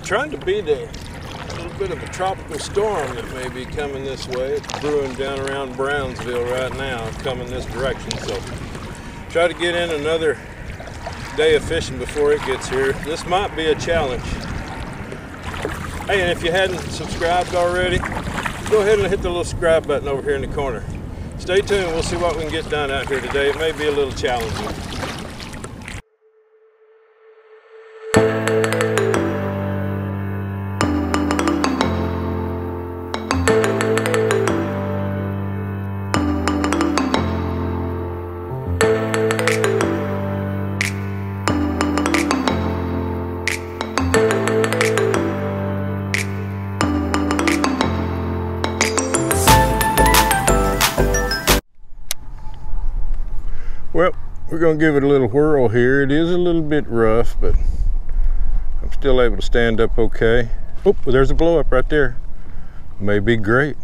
trying to beat a little bit of a tropical storm that may be coming this way. It's brewing down around Brownsville right now, coming this direction. So try to get in another day of fishing before it gets here. This might be a challenge. Hey, and if you hadn't subscribed already, go ahead and hit the little subscribe button over here in the corner. Stay tuned, we'll see what we can get done out here today. It may be a little challenging. Well, we're going to give it a little whirl here. It is a little bit rough, but I'm still able to stand up okay. Oh, there's a blow up right there. May be great.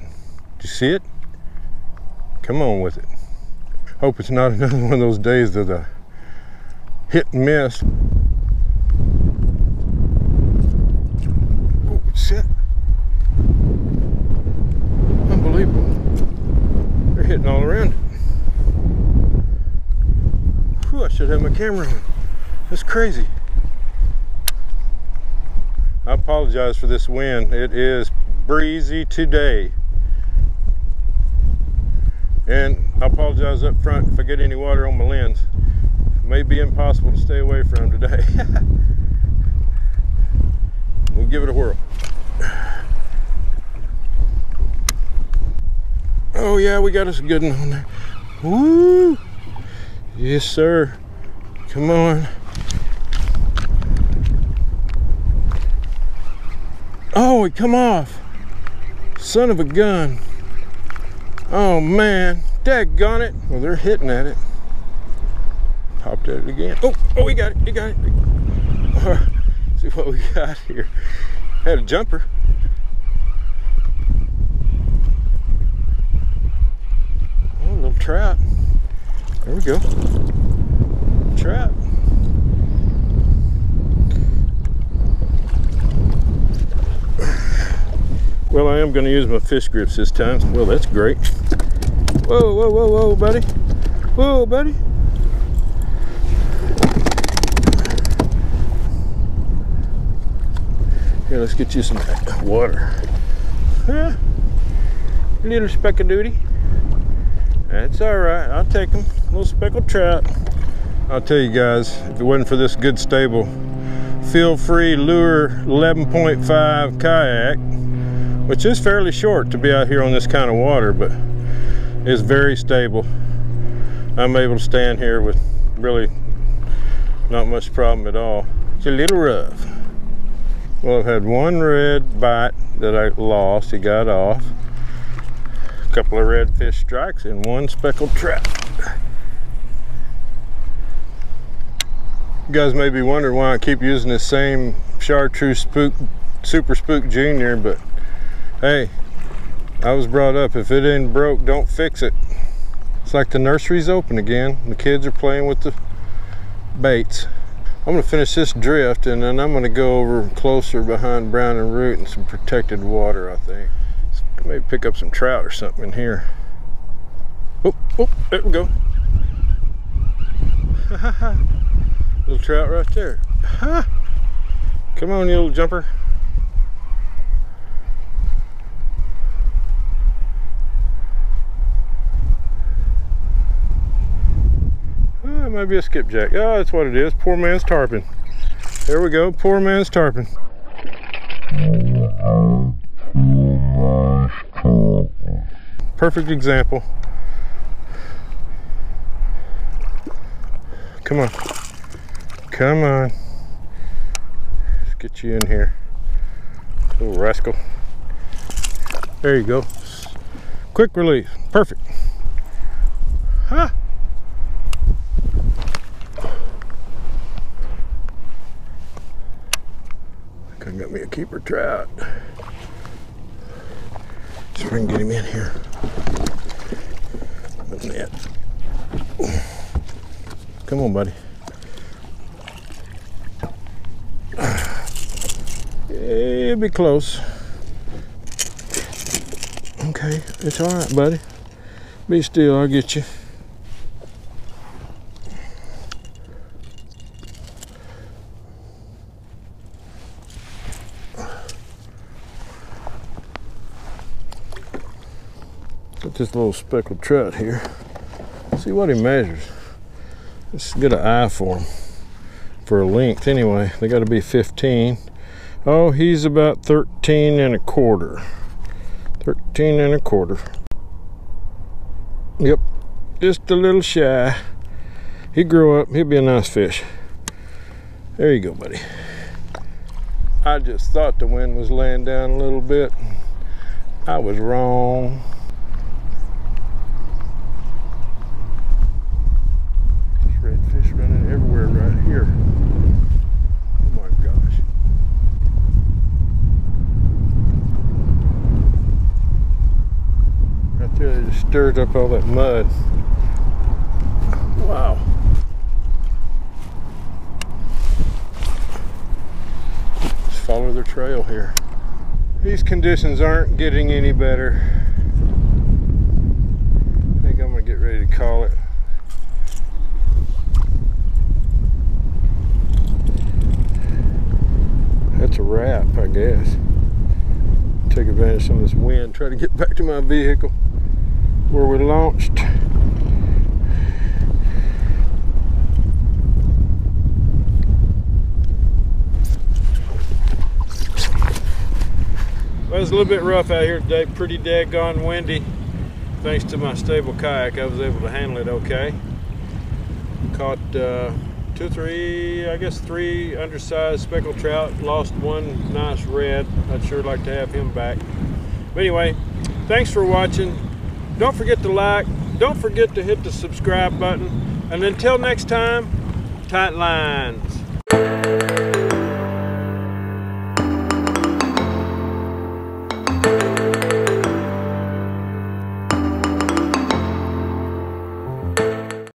Did you see it? Come on with it. Hope it's not another one of those days of the hit and miss. Oh, shit. Unbelievable. They're hitting all around it. I should have my camera on. That's crazy. I apologize for this wind. It is breezy today. And I apologize up front if I get any water on my lens. It may be impossible to stay away from today. We'll give it a whirl. Oh yeah, we got us a good one on there. Woo! Yes, sir. Come on. Oh, it come off. Son of a gun. Oh, man. Daggone it. Well, they're hitting at it. Popped at it again. Oh, he got it. He got it. See what we got here. Had a jumper. Oh, a little trout. There we go. Trout. Well, I am going to use my fish grips this time. Well, that's great. Whoa, whoa, whoa, whoa, buddy. Whoa, buddy. Here, let's get you some water. Yeah. Little speck of duty. That's all right. I'll take them. Little speckled trout. I'll tell you guys, if it wasn't for this good stable feel-free lure 11.5 kayak, which is fairly short to be out here on this kind of water, but it's very stable. I'm able to stand here with really not much problem at all. It's a little rough. Well, I've had one red bite that I lost. He got off. A couple of redfish strikes and one speckled trout. You guys may be wondering why I keep using this same Chartreuse Super Spook Junior, but hey, I was brought up, if it ain't broke, don't fix it. It's like the nursery's open again. The kids are playing with the baits. I'm gonna finish this drift and then I'm gonna go over closer behind Brown and Root and some protected water, I think. Maybe pick up some trout or something in here. Oh, there we go. Little trout right there. Come on, you little jumper. It might be a skipjack. Oh, that's what it is. Poor man's tarpon. There we go. Poor man's tarpon. Perfect example. Come on. Come on. Let's get you in here. Little rascal. There you go. Quick release. Perfect. Huh? I got me a keeper trout. See if I can get him in here. Net. Come on, buddy. It'll be close. Okay, it's all right, buddy. Be still, I'll get you. Got this little speckled trout here. See what he measures. Let's get an eye for him. For a length anyway. They got to be 15. Oh, he's about 13 and a quarter. 13 and a quarter. Yep, just a little shy. He grew up, he'll be a nice fish. There you go, buddy. I just thought the wind was laying down a little bit. I was wrong. There's redfish running everywhere right here. Oh my gosh. Right there, they just stirred up all that mud. Wow. Let's follow their trail here. These conditions aren't getting any better. I think I'm gonna get ready to call it. That's a wrap, I guess. Take advantage of some of this wind, try to get back to my vehicle where we launched. Well, it's a little bit rough out here today, pretty daggone windy. Thanks to my stable kayak, I was able to handle it okay. Caught three undersized speckled trout. Lost one nice red. I'd sure like to have him back. But anyway, thanks for watching. Don't forget to like. Don't forget to hit the subscribe button. And until next time, tight lines.